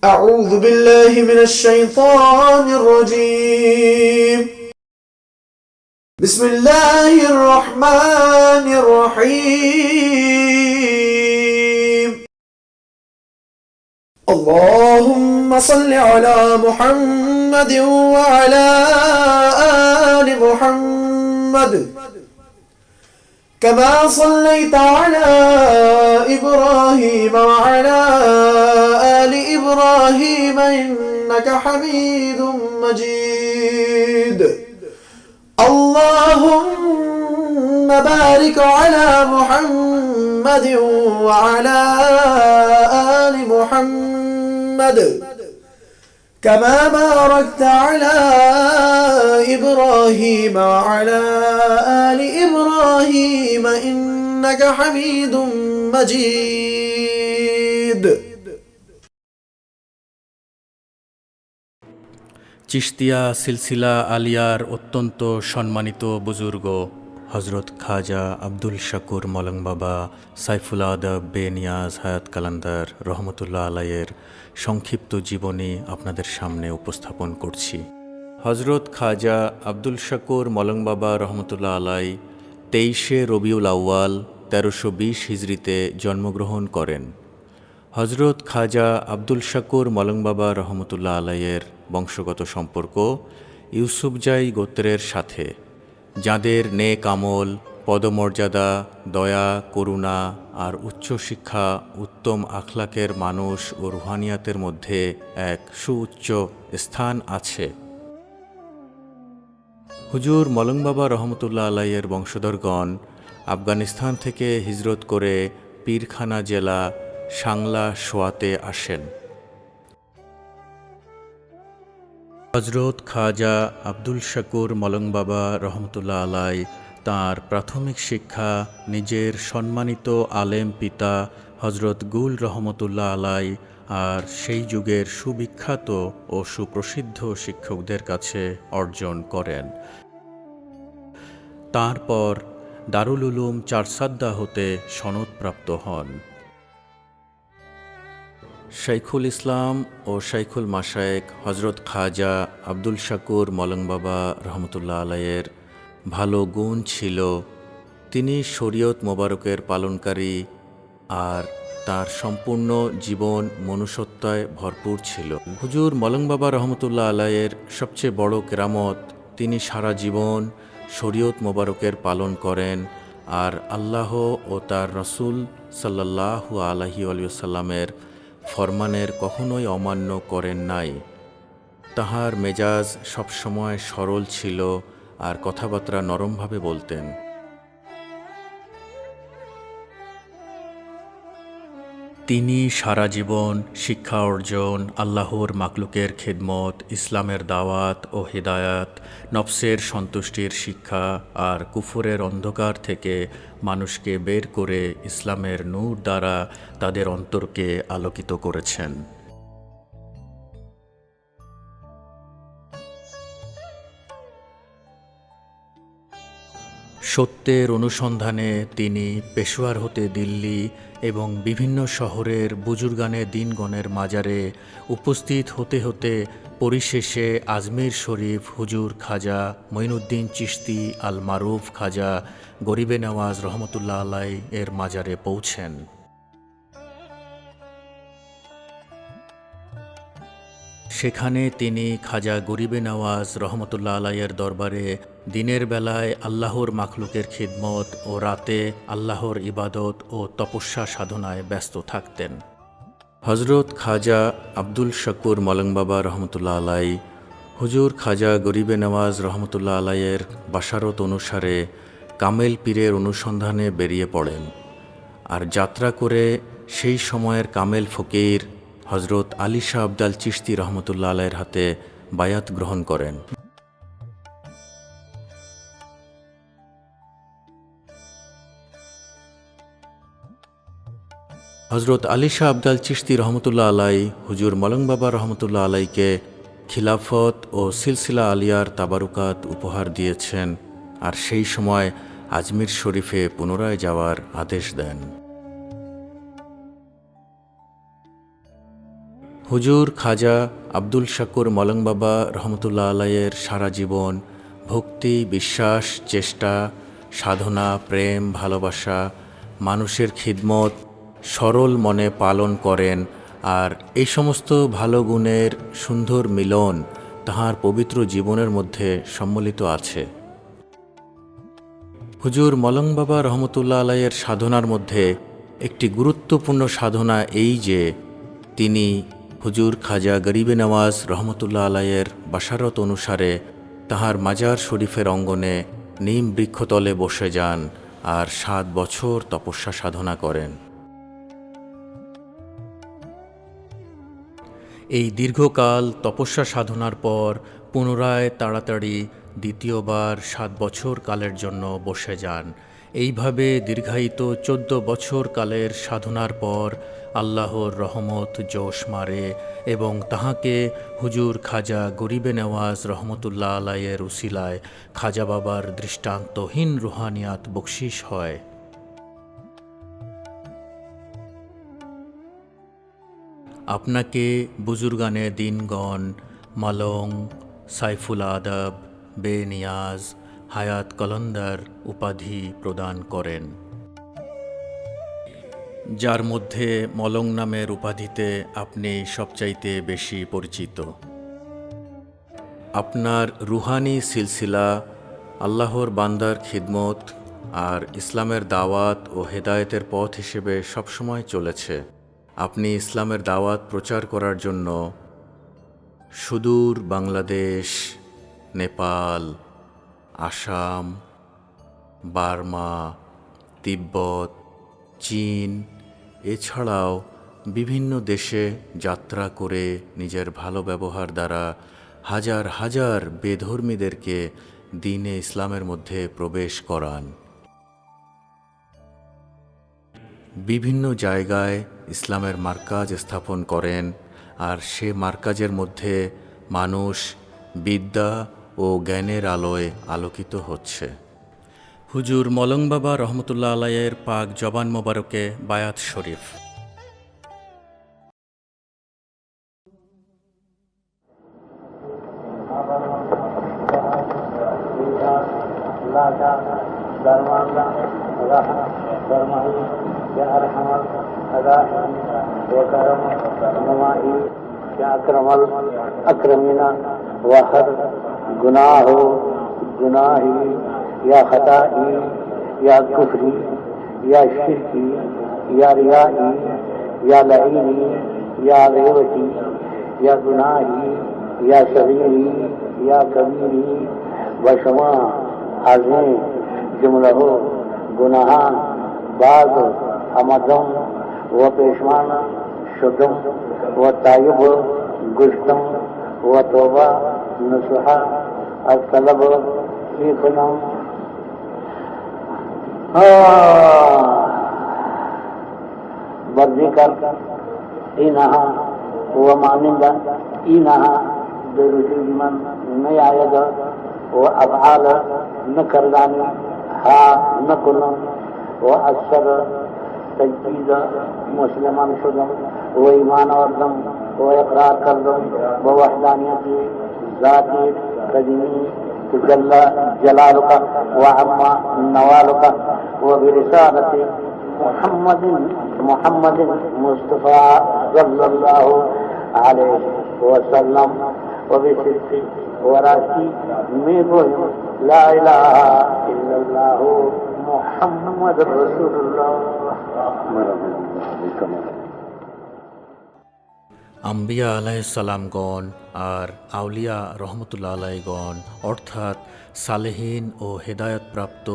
أعوذ بالله من الشيطان الرجيم. بسم الله الرحمن الرحيم. اللهم صل على محمد وعلى آل محمد كما صليت على إبراهيم وعلى آل إبراهيم إنك حميد مجيد. اللهم بارك على محمد وعلى آل محمد كما باركت على إبراهيم وعلى آل إبراهيم إنك حميد مجيد. চিশতিয়া সিলসিলা আলিয়ার অত্যন্ত সম্মানিত বুজুর্গ হজরত খাজা আব্দুল শাকুর মলং বাবা সাইফুল আদব বেনিয়াজ হায়াত কালান্দার রহমতুল্লাহ আলাইয়ের সংক্ষিপ্ত জীবনী আপনাদের সামনে উপস্থাপন করছি। হজরত খাজা আব্দুল শাকুর মলং বাবা রহমতুল্লাহ আলাই 23শে রবিউল আউয়াল 1320 হিজরিতে জন্মগ্রহণ করেন। হজরত খাজা আব্দুল শাকুর মলং বাবা রহমতুল্লাহ আলাইয়ের বংশগত সম্পর্ক ইউসুফজাই গোত্রের সাথে, যাঁদের নেক আমল, পদমর্যাদা, দয়া, করুণা আর উচ্চশিক্ষা, উত্তম আখলাকের মানুষ ও রুহানিয়াতের মধ্যে এক সুউচ্চ স্থান আছে। হুজুর মলং বাবা রহমতুল্লাহ আলাইয়ের বংশধরগণ আফগানিস্তান থেকে হিজরত করে পীরখানা জেলা সাংলা সোয়াতে আসেন। হজরত খাজা আব্দুল শাকুর মলং বাবা রহমতুল্লাহ আলাই তাঁর প্রাথমিক শিক্ষা নিজের সম্মানিত আলেম পিতা হজরত গুল রহমতুল্লাহ আলাই আর সেই যুগের সুবিখ্যাত ও সুপ্রসিদ্ধ শিক্ষকদের কাছে অর্জন করেন। তারপর দারুল উলুম চারসাদ্দা হতে সনদপ্রাপ্ত হন। শাইখুল ইসলাম ও শাইখুল মাশায়েখ হজরত খাজা আব্দুল শাকুর মলং বাবা রহমতুল্লাহ আলাইয়ের ভালো গুণ ছিল। তিনি শরীয়ত মোবারকের পালনকারী আর তার সম্পূর্ণ জীবন মনুষ্যত্বায় ভরপুর ছিল। হুজুর মলং বাবা রহমতুল্লাহ আলাইয়ের সবচেয়ে বড় কেরামত, তিনি সারা জীবন শরীয়ত মোবারকের পালন করেন আর আল্লাহ ও তার রসুল সাল্লাল্লাহু আলাইহি ওয়াসাল্লামের ফরমানের কখনোই অমান্য করেন নাই। তাহার মেজাজ সবসময় সরল ছিল আর কথাবার্তা নরমভাবে বলতেন। তিনি সারা জীবন শিক্ষা অর্জন, আল্লাহর মাকলুকের খেদমত, ইসলামের দাওয়াত ও হিদায়াত, নফসের সন্তুষ্টির শিক্ষা আর কুফরের অন্ধকার থেকে মানুষকে বের করে ইসলামের নূর দ্বারা তাদের অন্তরকে আলোকিত করেছেন। সত্যের অনুসন্ধানে তিনি পেশোয়ার হতে দিল্লি এবং বিভিন্ন শহরের বুজুর্গানে দিনগণের মাজারে উপস্থিত হতে হতে পরিশেষে আজমির শরীফ হুজুর খাজা মঈনুদ্দিন চিশতি আল মারুফ খাজা গরিবে নওয়াজ রহমতুল্লাহ আলাই এর মাজারে পৌঁছেন। সেখানে তিনি খাজা গরিবে নওয়াজ রহমতুল্লাহ আলাইয়ের দরবারে দিনের বেলায় আল্লাহর মাখলুকের খিদমত ও রাতে আল্লাহর ইবাদত ও তপস্যা সাধনায় ব্যস্ত থাকতেন। হজরত খাজা আব্দুল শাকুর মলং বাবা রহমতুল্লাহ আলাই হুজুর খাজা গরিবে নওয়াজ রহমতুল্লাহ আলাইয়ের বাশারত অনুসারে কামেল পীরের অনুসন্ধানে বেরিয়ে পড়েন আর যাত্রা করে সেই সময়ের কামেল ফকির হজরত আলী শাহ আবদাল চিশতি রহমতুল্লাহ আলাইয়ের হাতে বায়াত গ্রহণ করেন। হজরত আলী শাহ আবদাল চিশতি রহমতুল্লাহ আলাই হুজুর মলং বাবা রহমতুল্লাহ আলাইকে খিলাফত ও সিলসিলা আলিয়ার তাবারুকাত উপহার দিয়েছেন আর সেই সময় আজমির শরীফে পুনরায় যাওয়ার আদেশ দেন। হুজুর খাজা আব্দুল শাকুর মলং বাবা রহমতুল্লাহ আলাইয়ের সারা জীবন ভক্তি, বিশ্বাস, চেষ্টা, সাধনা, প্রেম, ভালোবাসা, মানুষের খিদমত সরল মনে পালন করেন। আর এই সমস্ত ভালো গুণের সুন্দর মিলন তাহার পবিত্র জীবনের মধ্যে সম্মিলিত আছে। হুজুর মলং বাবা রহমতুল্লাহ আলাইয়ের সাধনার মধ্যে একটি গুরুত্বপূর্ণ সাধনা এই যে তিনি হুজুর খাজা গরিবে নওয়াজ রহমতুল্লাহ আলাইয়ের বাশারত অনুসারে তাহার মাজার শরীফের অঙ্গনে নিম বৃক্ষতলে বসে যান আর 7 বছর তপস্যা সাধনা করেন। এই দীর্ঘকাল তপস্যা সাধনার পর পুনরায় তাড়াতাড়ি দ্বিতীয়বার 7 বছর কালের জন্য বসে যান। এইভাবে দীর্ঘায়িত 14 বছর কালের সাধনার পর আল্লাহর রহমত জোশ মারে এবং তাহাকে হুজুর খাজা গরিবে নওয়াজ রহমতুল্লাহ আলাইয়ের উসিলায় খাজা বাবার দৃষ্টান্তহীন রুহানিয়াত বকশিস হয়। আপনাকে বুজুর্গানে দিনগণ মালং, সাইফুল আদব, বেনিয়াজ, হায়াত কলন্দর উপাধি প্রদান করেন, যার মধ্যে মলং নামের উপাধিতে আপনি সবচাইতে বেশি পরিচিত। আপনার রুহানি সিলসিলা আল্লাহর বান্দার খিদমত আর ইসলামের দাওয়াত ও হেদায়েতের পথ হিসেবে সবসময় চলেছে। আপনি ইসলামের দাওয়াত প্রচার করার জন্য সুদূর বাংলাদেশ, নেপাল, আসাম, বার্মা, তিব্বত, চীন এছাড়াও বিভিন্ন দেশে যাত্রা করে নিজের ভালো ব্যবহার দ্বারা হাজার হাজার বেধর্মীদেরকে দ্বীনে ইসলামের মধ্যে প্রবেশ করান। বিভিন্ন জায়গায় ইসলামের মার্কাজ স্থাপন করেন আর সে মার্কাজের মধ্যে মানুষ বিদ্যা ও জ্ঞানের আলোয় আলোকিত হচ্ছে। হুজুর মলং বাবা রহমতুল্লাহ আলাইয়ের পাক জবান মোবারকে বায়াত শরীফ। या खताई या कुफरी या शिरकी या रियाई या लईनी या रेवती या गुनाही या सगीरी या कबीरी व शमा आज़ें जुमला हो गुनाहान बाग अमदम व पेशमान शुदम व तायुब गुश्तम व तोबा नसुहा अतलब इकनम बर्जिकर इनहा व मानिंदा इनहा बेरुजमन न आयद व अफआल न करदानी हा न कुलम व अक्सर तजदीद मुसलमान शुदम व ईमान वर्दम व इकरार करदम व वहदानियत ज़ाती कदीमी तजल्ला जलालुका व अम्मा नवालुका व बिरिसालत मुहम्मद मुस्तफा सल्लल्लाहु अलैहि वसल्लम व बिसिद्दि व राशी में बोलो ला इलाहा इल्लल्लाह मुहम्मद रसूलुल्लाह। আম্বিয়া আলাইহিসসালামগণ আর আউলিয়া রহমতুল্লাহ আলাইগণ অর্থাৎ সালেহীন ও হেদায়তপ্রাপ্ত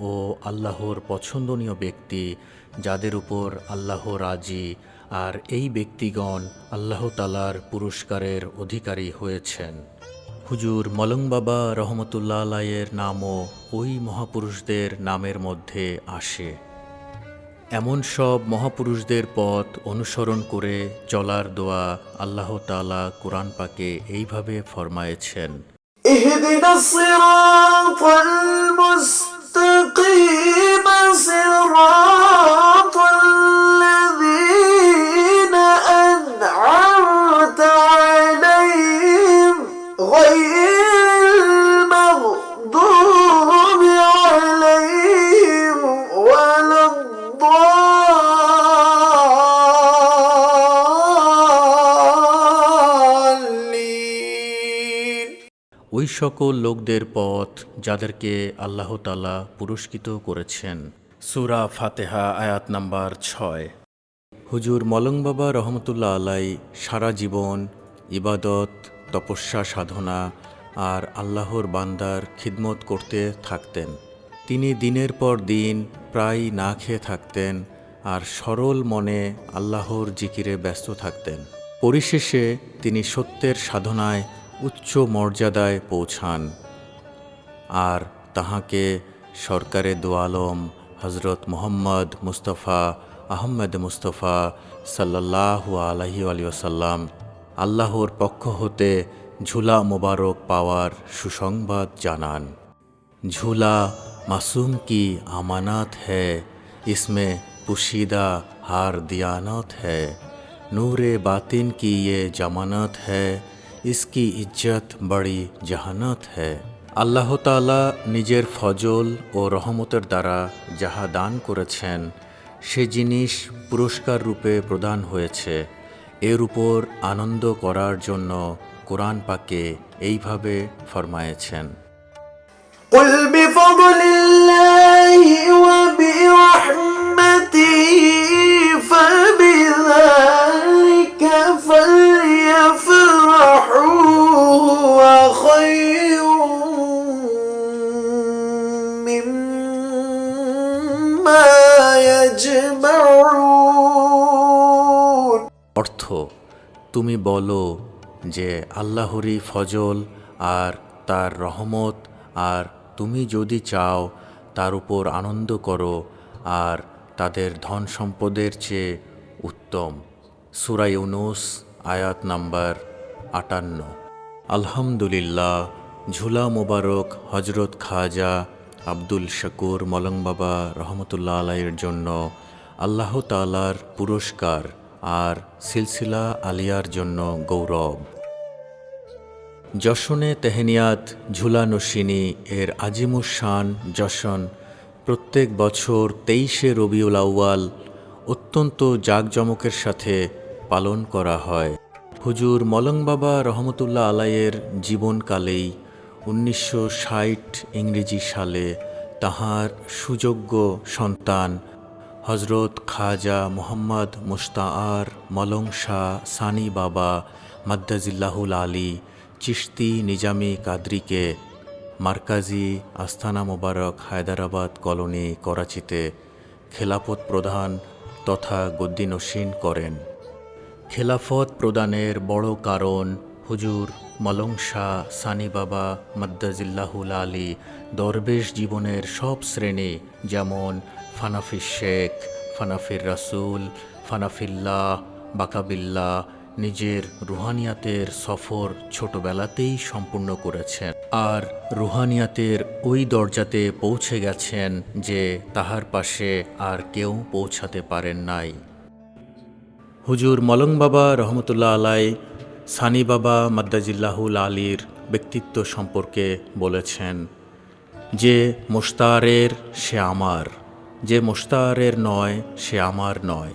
ও আল্লাহর পছন্দনীয় ব্যক্তি, যাদের উপর আল্লাহ রাজি, আর এই ব্যক্তিগণ আল্লাহ তাআলার পুরস্কারের অধিকারী হয়েছেন। হুজুর মলং বাবা রহমতুল্লাহ আলাইয়ের নামও ওই মহাপুরুষদের নামের মধ্যে আসে। এমন সব মহাপুরুষদের পথ অনুসরণ করে চলার দোয়া আল্লাহ তাআলা কুরআন পাকে এইভাবে ফরমায়েছেন, ইহদিনাস সিরাতাল মুস্তাকিম সিরাতাল্লাযীনা আন'আমতা সকল লোকদের পথ যাদেরকে আল্লাহ তাআলা পুরস্কৃত করেছেন। সূরা ফাতিহা আয়াত নাম্বার 6। হুজুর মলং বাবা রহমতুল্লাহ আলাই সারা জীবন ইবাদত, তপস্যা সাধনা আর আল্লাহর বান্দার খিদমত করতে থাকতেন। তিনি দিনের পর দিন প্রায় না খেয়ে থাকতেন আর সরল মনে আল্লাহর জিকিরে ব্যস্ত থাকতেন। পরিশেষে তিনি সত্যের সাধনায় উচ্চ মর্যাদায় পৌঁছান আর তাহাকে সরকারে দো আলম হজরত মুহাম্মদ মুস্তাফা আহমদ মুস্তাফা সাল্লাল্লাহু আলাইহি ওয়াসাল্লাম আল্লাহর পক্ষ হতে ঝুলা মোবারক পাওয়ার সুসংবাদ জানান। ঝুলা মাসুম কি আমানত হ্যায়, ইসমে পুশিদা হার দিয়ানত হ্যায়, নূরে বাতিন কি ये जमानत है, इसकी इज्जत बड़ी जहानत है। আল্লাহ তাআলা নিজের ফজল ও রহমতের দ্বারা যাহা দান করেছেন সে জিনিস পুরস্কার রূপে প্রদান হয়েছে। এর উপর আনন্দ করার জন্য কোরআন পাকে এইভাবে ফরমায়েছেন, قل بفضل الله وبرحمته فبذلك فليفرحوا هو خير مما يجمعون। অর্থ, তুমি বলো যে আল্লাহরই ফজল আর তার রহমত, আর তুমি যদি চাও তার উপর আনন্দ করো আর তাদের ধন সম্পদের চেয়ে উত্তম। সূরা ইউনূস আয়াত নাম্বার 58। আলহামদুলিল্লাহ, ঝুলা মোবারক হজরত খাজা আব্দুল শাকুর মলং বাবা রহমতুল্লাহ আলাইয়ের জন্য আল্লাহ তাআলার পুরস্কার আর সিলসিলা আলিয়ার জন্য গৌরব। জশনে তেহনিয়াত ঝুলা নশিনী এর আজিমুস শান জশন প্রত্যেক বছর 23শে রবিউল আউয়াল অত্যন্ত জাঁকজমকের সাথে পালন করা হয়। হুজুর মলং বাবা রহমতুল্লাহ আলাইয়ের জীবনকালেই 1960 ইংরেজি সালে তাহার সুযোগ্য সন্তান হজরত খাজা মুহাম্মদ মুশতাআর মলং শাহ সানি বাবা মাদ্দাজিল্লাহুল আলী চিশতি নিজামি কাদরিকে মার্কাজি আস্তানা মোবারক হায়দ্রাবাদ কলোনি করাচিতে খেলাফত প্রদান তথা গদ্দিনশীন করেন। খেলাফত প্রদানের বড় কারণ হুজুর মলং শাহ সানি বাবা মাদ্দাজিল্লাহুল আলী দরবেশ জীবনের সব শ্রেণী, যেমন ফানাফি শেখ, ফানাফির রাসূল, ফানাফিল্লাহ, বাকাবিল্লাহ, নিজের রুহানিয়াতের সফর ছোটবেলাতেই সম্পূর্ণ করেছেন আর রুহানিয়াতের ওই দরজাতে পৌঁছে গেছেন যে তাহার পাশে আর কেউ পৌঁছাতে পারেন নাই। হুজুর মলং বাবা রহমতুল্লাহ আলাই সানি বাবা মাদ্দাজিল্লাহুল আলীর ব্যক্তিত্ব সম্পর্কে বলেছেন, যে মোশতারের সে আমার, যে মোশতারের নয় সে আমার নয়।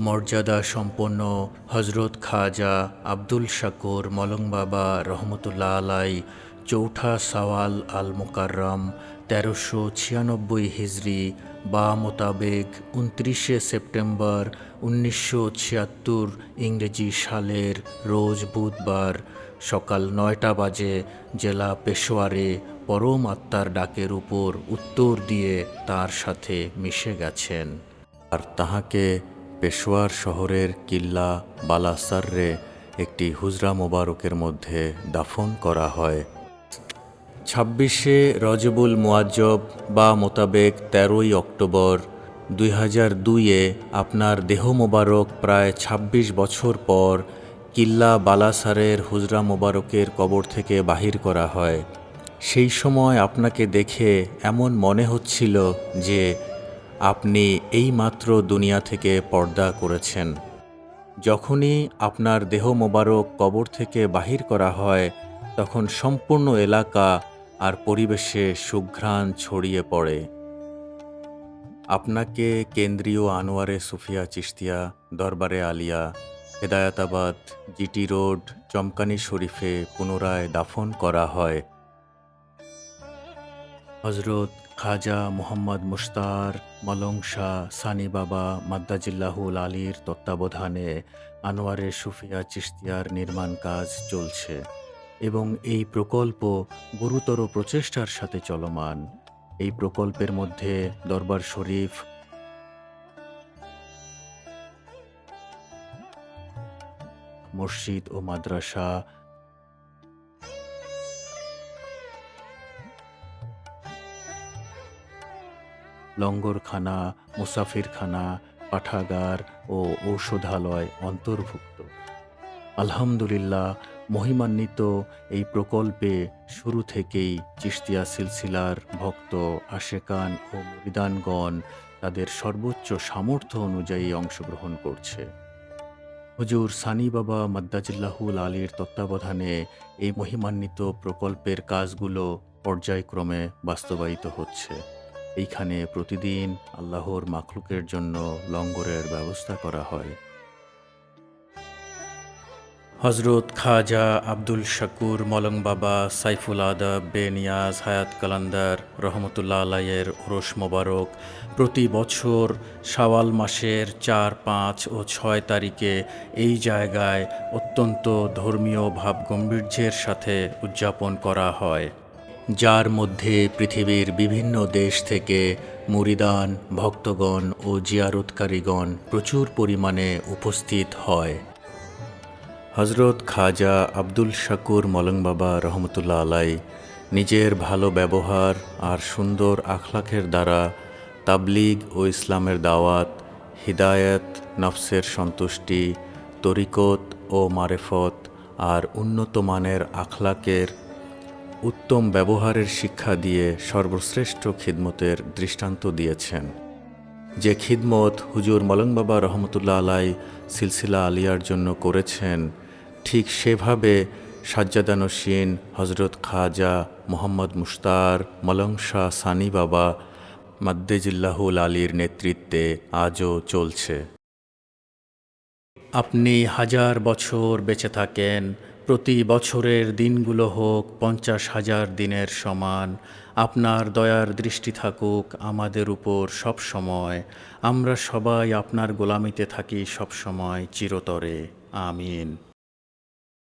মর্যাদা সম্পন্ন হজরত খাজা আব্দুল শাকুর মলং বাবা রহমতুল্লাহ আলাই চৌঠা সাওয়াল আল মুকাররম 1396 হিজরি বা মোতাবেক 29শে সেপ্টেম্বর 1976 ইংরেজি সালের রোজ বুধবার সকাল 9টা বাজে জেলা পেশোয়ারে পরম আত্মার ডাকের উপর উত্তর দিয়ে তার সাথে মিশে গেছেন আর তাহাকে পেশোয়ার শহরের কিল্লা বালাসার্রে একটি হুজরা মোবারকের মধ্যে দাফন করা হয়। 26শে রজবুল মুআজ্জব বা মোতাবেক 13ই অক্টোবর 2002-এ আপনার দেহ মোবারক প্রায় 26 বছর পর কিল্লা বালাসারের হুজরা মোবারকের কবর থেকে বাহির করা হয়। সেই সময় আপনাকে দেখে এমন মনে হচ্ছিল যে আপনি এইমাত্র দুনিয়া থেকে পর্দা করেছেন। যখনই আপনার দেহ মোবারক কবর থেকে বাহির করা হয় তখন সম্পূর্ণ এলাকা আর পরিবেশে সুঘ্রাণ ছড়িয়ে পড়ে। আপনাকে কেন্দ্রীয় আনোয়ারে সুফিয়া চিশতিয়া দরবারে আলিয়া হেদায়াতাবাদ জিটি রোড চমকানি শরীফে পুনরায় দাফন করা হয়। হজরত খাজা মোহাম্মদ মুশতার মলং শাহ সানি বাবা মাদ্দাজিল্লাহুল আলীর তত্ত্বাবধানে আনোয়ারে সুফিয়া চিশতিয়ার নির্মাণ কাজ চলছে এবং এই প্রকল্প গুরুতর প্রচেষ্টার সাথে চলমান। এই প্রকল্পের মধ্যে দরবার শরীফ, মসজিদ ও মাদ্রাসা, লঙ্গরখানা, মুসাফিরখানা, পাঠাগার ও ঔষধালয় অন্তর্ভুক্ত। আলহামদুলিল্লাহ, মহিমান্বিত এই প্রকল্পে শুরু থেকেই চিশতিয়া সিলসিলার ভক্ত আশেকান ও মুরিদানগণ তাদের সর্বোচ্চ সামর্থ্য অনুযায়ী অংশগ্রহণ করছে। হুজুর সানি বাবা মাদ্দাজিল্লাহুল আলীর তত্ত্বাবধানে এই মহিমান্বিত প্রকল্পের কাজগুলো পর্যায়ক্রমে বাস্তবায়িত হচ্ছে। এইখানে প্রতিদিন আল্লাহর মাখলুকের জন্য লঙ্গরের ব্যবস্থা করা হয়। হজরত খাজা আব্দুল শাকুর মলং বাবা সাইফুল আদব বেনিয়াজ হায়াত কালান্দার রহমতুল্লাহ আলাইয়ের ওরস মোবারক প্রতি বছর শাওয়াল মাসের 4, 5 ও 6 তারিখে এই জায়গায় অত্যন্ত ধর্মীয় ভাবগম্ভীর্যের সাথে উদযাপন করা হয়, যার মধ্যে পৃথিবীর বিভিন্ন দেশ থেকে মুরিদান, ভক্তগণ ও জিয়ারতকারীগণ প্রচুর পরিমাণে উপস্থিত হয়। হজরত খাজা আব্দুল শাকুর মলং বাবা রহমতুল্লাহ আলাই নিজের ভালো ব্যবহার আর সুন্দর আখলাকের দ্বারা তাবলিগ ও ইসলামের দাওয়াত, হিদায়াত, নফসের সন্তুষ্টি, তরিকত ও মারেফত আর উন্নত মানের আখলাকের উত্তম ব্যবহারের শিক্ষা দিয়ে সর্বশ্রেষ্ঠ খিদমতের দৃষ্টান্ত দিয়েছেন। যে খিদমত হুজুর মলং বাবা রহমতুল্লাহ আলাই সিলসিলা আলিয়ার জন্য করেছেন, ঠিক সেভাবে সাজ্জাদানশীন হজরত খাজা মোহাম্মদ মুশতার মলং শাহ সানি বাবা মাদ্দাজিল্লাহুল আলীর নেতৃত্বে আজও চলছে। আপনি 1000 বছর বেঁচে থাকেন, প্রতি বছরের দিনগুলো হোক 50,000 দিনের সমান। আপনার দয়ার দৃষ্টি থাকুক আমাদের উপর সব সময়। আমরা সবাই আপনার গোলামিতে থাকি সব সময় চিরতরে। আমিন।